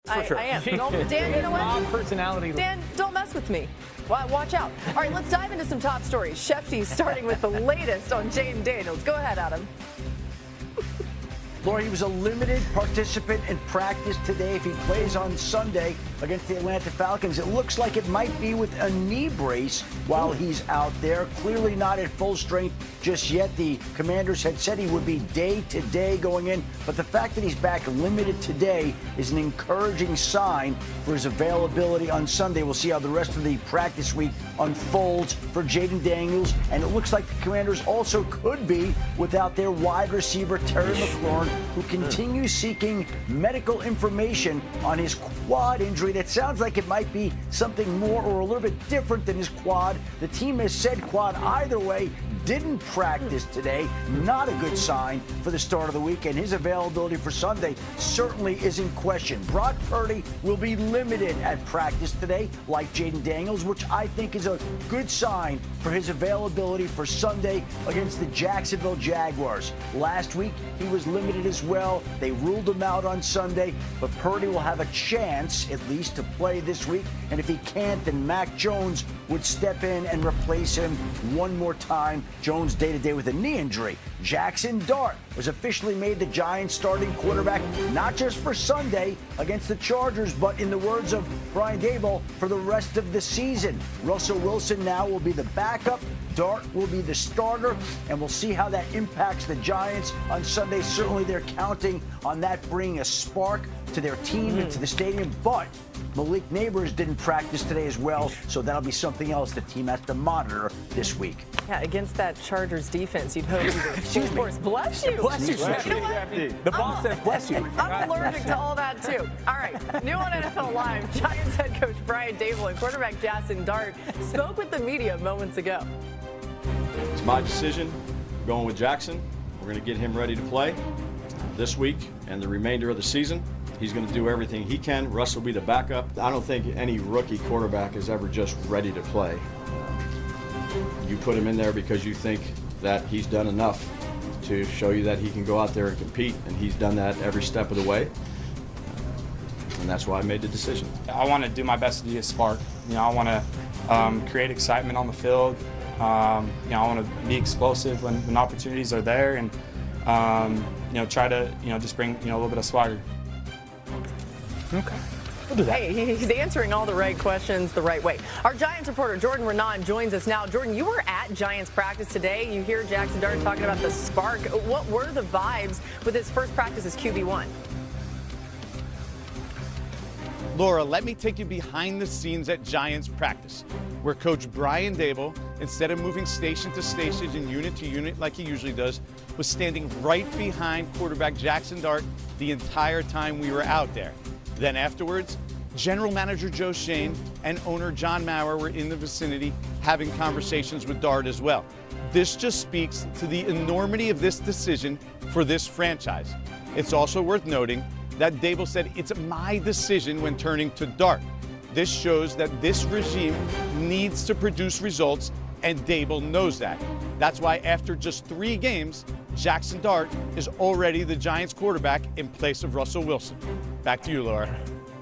For sure. I am. Dan, you know what? Personality. Dan, don't mess with me. Watch out. All right, let's dive into some top stories. Shefty starting with the latest on Jaden Daniels. Go ahead, Adam. Laura, he was a limited participant in practice today. If he plays on Sunday against the Atlanta Falcons, it looks like it might be with a knee brace while he's out there. Clearly not at full strength just yet. The Commanders had said he would be day-to-day going in, but the fact that he's back limited today is an encouraging sign for his availability on Sunday. We'll see how the rest of the practice week unfolds for Jaden Daniels, and it looks like the Commanders also could be without their wide receiver, Terry McLaurin, who continues seeking medical information on his quad injury. That sounds like it might be something more or a little bit different than his quad. The team has said quad either way. Didn't practice today. Not a good sign for the start of the week, and his availability for Sunday certainly is in question. Brock Purdy will be limited at practice today, like Jaden Daniels, which I think is a good sign for his availability for Sunday against the Jacksonville Jaguars. Last week, he was limited as well. They ruled him out on Sunday, but Purdy will have a chance, at least, to play this week. And if he can't, then Mac Jones would step in and replace him one more time. Jones day-to-day with a knee injury. Jackson Dart was officially made the Giants starting quarterback, not just for Sunday against the Chargers, but in the words of Brian Dable, for the rest of the season. Russell Wilson now will be the backup. Dart will be the starter, and we'll see how that impacts the Giants on Sunday. Certainly they're counting on that bringing a spark to their team and to the stadium, but Malik Neighbors didn't practice today as well, so that'll be something else the team has to monitor this week. Yeah, against that Chargers defense, you'd hope you were full force. Bless you. Bless you. You know what? The boss says bless you. I'm allergic to all that, too. All right, new on NFL Live, Giants head coach Brian Dable and quarterback Jackson Dart spoke with the media moments ago. It's my decision. We're going with Jackson. We're going to get him ready to play this week and the remainder of the season. He's going to do everything he can. Russ will be the backup. I don't think any rookie quarterback is ever just ready to play. You put him in there because you think that he's done enough to show you that he can go out there and compete, and he's done that every step of the way. And that's why I made the decision. I want to do my best to be a spark. I want to create excitement on the field. I want to be explosive when opportunities are there, and try to just bring a little bit of swagger. Okay. We'll do that. Hey, he's answering all the right questions the right way. Our Giants reporter, Jordan Renan, joins us now. Jordan, you were at Giants practice today. You hear Jackson Dart talking about the spark. What were the vibes with his first practice as QB1? Laura, let me take you behind the scenes at Giants practice, where Coach Brian Dable, instead of moving station to station and unit to unit like he usually does, was standing right behind quarterback Jackson Dart the entire time we were out there. Then afterwards, General Manager Joe Shane and owner John Maurer were in the vicinity having conversations with Dart as well. This just speaks to the enormity of this decision for this franchise. It's also worth noting that Dable said it's my decision when turning to Dart. This shows that this regime needs to produce results, and Dable knows that. That's why after just 3 games, Jackson Dart is already the Giants quarterback in place of Russell Wilson. Back to you, Laura.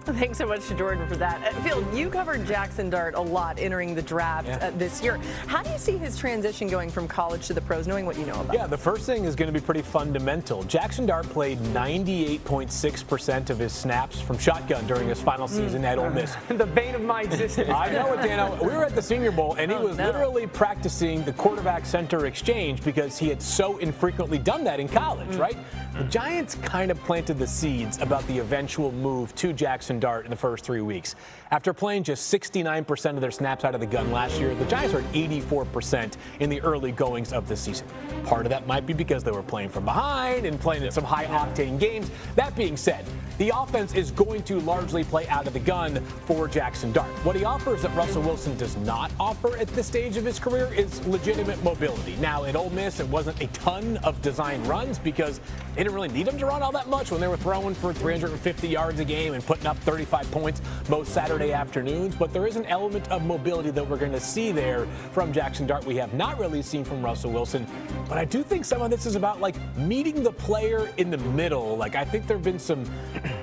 Thanks so much to Jordan for that. Phil, you covered Jackson Dart a lot entering the draft this year. How do you see his transition going from college to the pros, knowing what you know about? Yeah, the first thing is going to be pretty fundamental. Jackson Dart played 98.6% of his snaps from shotgun during his final season at Ole Miss. The bane of my existence. I know it, Dano. We were at the Senior Bowl, and he was literally practicing the quarterback-center exchange because he had so infrequently done that in college, right? The Giants kind of planted the seeds about the eventual move to Jackson Dart in the first 3 weeks. After playing just 69% of their snaps out of the gun last year, the Giants are at 84% in the early goings of the season. Part of that might be because they were playing from behind and playing in some high-octane games. That being said, the offense is going to largely play out of the gun for Jackson Dart. What he offers that Russell Wilson does not offer at this stage of his career is legitimate mobility. Now, at Ole Miss, it wasn't a ton of design runs because they didn't really need him to run all that much when they were throwing for 350 yards a game and putting up 35 points most Saturday afternoons. But there is an element of mobility that we're going to see there from Jackson Dart we have not really seen from Russell Wilson. But I do think some of this is about, like, meeting the player in the middle. Like, I think there have been some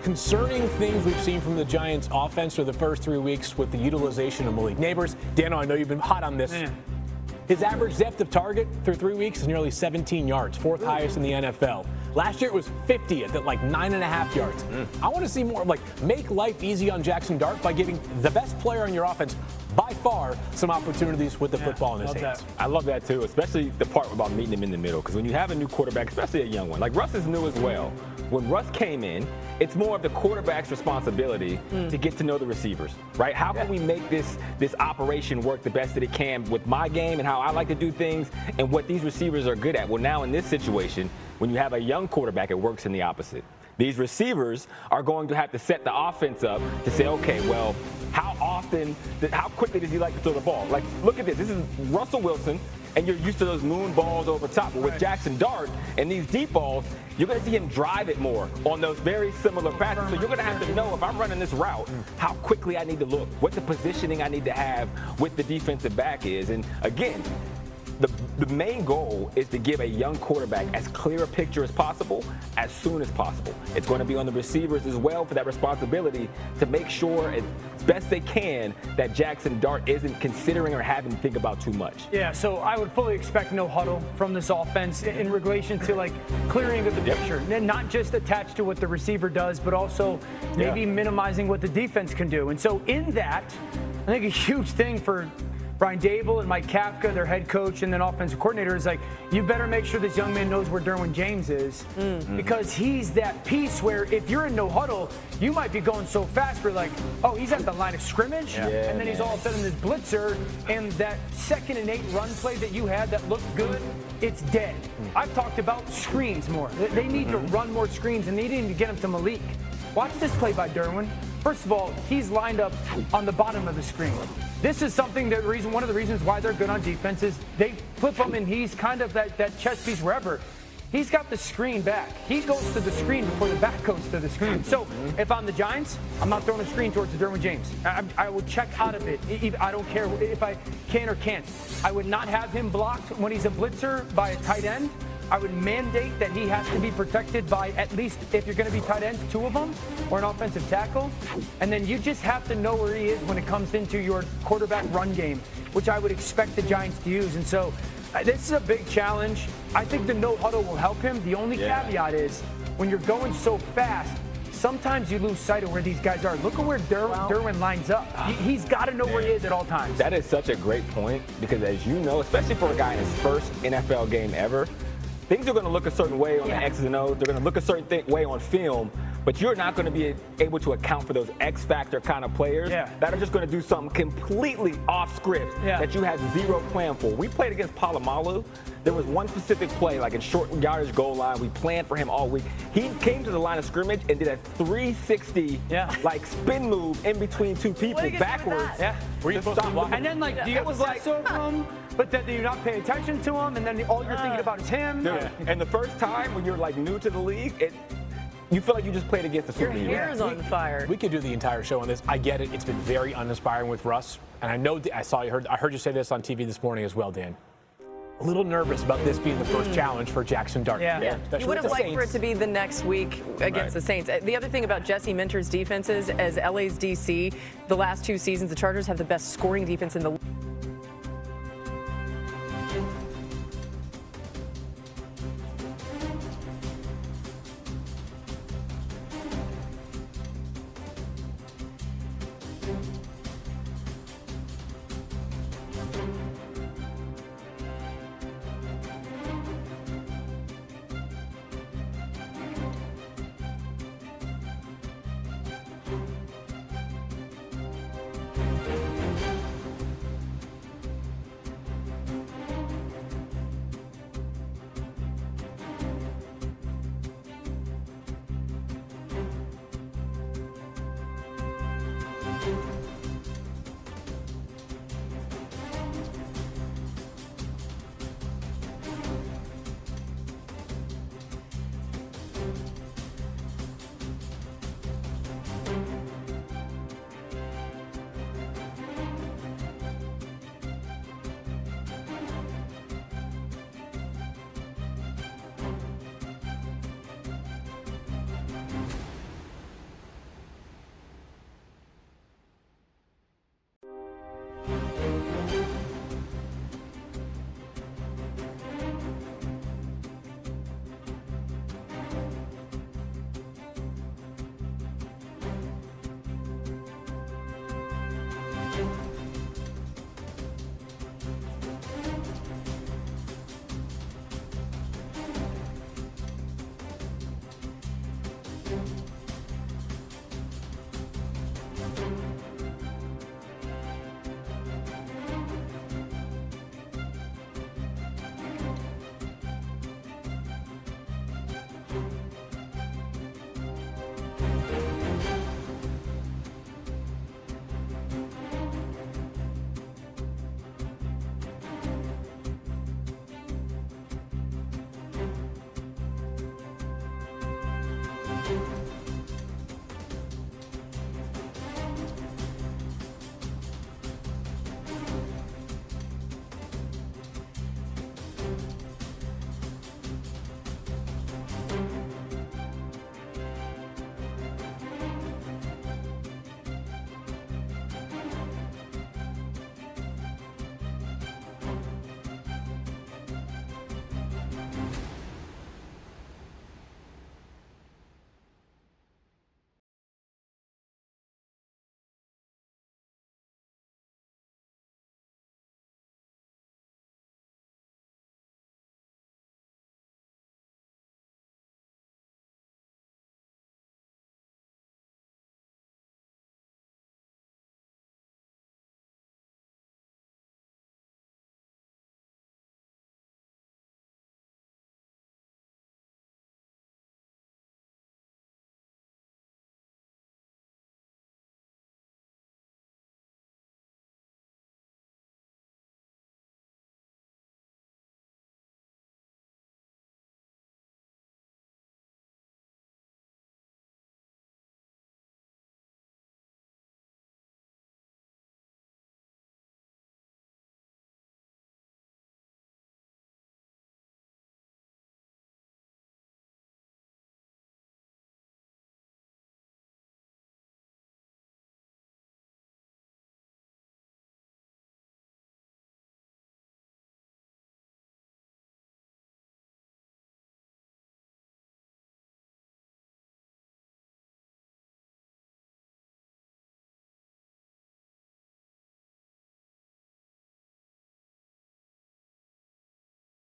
concerning things we've seen from the Giants offense for the first 3 weeks with the utilization of Malik Neighbors. Dan, I know you've been hot on this. His average depth of target through 3 weeks is nearly 17 yards, fourth highest in the NFL. Last year it was 50th at like 9.5 yards. I want to see more, like, make life easy on Jackson Dart by giving the best player on your offense by far some opportunities with the football in his hands. I love that too, especially the part about meeting him in the middle. Because when you have a new quarterback, especially a young one, like Russ is new as well. When Russ came in, it's more of the quarterback's responsibility to get to know the receivers, right? How can we make this operation work the best that it can with my game and how I like to do things and what these receivers are good at? Well, now in this situation, when you have a young quarterback, it works in the opposite. These receivers are going to have to set the offense up to say, okay, well, how quickly does he like to throw the ball? Like, look at this. This is Russell Wilson, and you're used to those moon balls over top. But with Jackson Dart and these deep balls, you're going to see him drive it more on those very similar passes. So you're going to have to know if I'm running this route, how quickly I need to look, what the positioning I need to have with the defensive back is. And again, the main goal is to give a young quarterback as clear a picture as possible as soon as possible. It's going to be on the receivers as well for that responsibility to make sure as best they can that Jackson Dart isn't considering or having to think about too much. Yeah, so I would fully expect no huddle from this offense in relation to, like, clearing of the picture. And not just attached to what the receiver does, but also maybe minimizing what the defense can do. And so in that, I think a huge thing for Brian Dable and Mike Kafka, their head coach and then offensive coordinator, is like, you better make sure this young man knows where Derwin James is, because he's that piece where if you're in no huddle, you might be going so fast we're like, oh, he's at the line of scrimmage, and then he's all of a sudden this blitzer, and that 2nd and 8 run play that you had that looked good, it's dead. I've talked about screens more. They need to run more screens, and they need to get them to Malik. Watch this play by Derwin. First of all, he's lined up on the bottom of the screen. This is something one of the reasons why they're good on defense is they flip him and he's kind of that chess piece wherever. He's got the screen back. He goes to the screen before the back goes to the screen. So if I'm the Giants, I'm not throwing a screen towards Derwin James. I will check out of it. I don't care if I can or can't. I would not have him blocked when he's a blitzer by a tight end. I would mandate that he has to be protected by at least, if you're going to be tight ends, 2 of them, or an offensive tackle. And then you just have to know where he is when it comes into your quarterback run game, which I would expect the Giants to use. And so this is a big challenge. I think the no huddle will help him. The only caveat is when you're going so fast, sometimes you lose sight of where these guys are. Look at where Derwin lines up. He's got to know where he is at all times. That is such a great point because, as you know, especially for a guy in his first NFL game ever, things are going to look a certain way on the X's and O's. They're going to look a certain way on film, but you're not going to be able to account for those X-factor kind of players that are just going to do something completely off script that you had zero plan for. We played against Palomalu. There was one specific play, like in short yardage goal line. We planned for him all week. He came to the line of scrimmage and did a 360 like spin move in between 2 people backwards. Were you supposed to block? And then, like, do you obsess over him, but then you not pay attention to him, and then all you're thinking about is him? And the first time when you're like new to the league, you feel like you just played against a superhero. Your hair is on fire. We could do the entire show on this. I get it. It's been very uninspiring with Russ. And I know I heard you say this on TV this morning as well, Dan. A little nervous about this being the first challenge for Jackson Dart. You would have liked for it to be the next week against the Saints. The other thing about Jesse Minter's defenses, as LA's DC, the last 2 seasons, the Chargers have the best scoring defense in the league.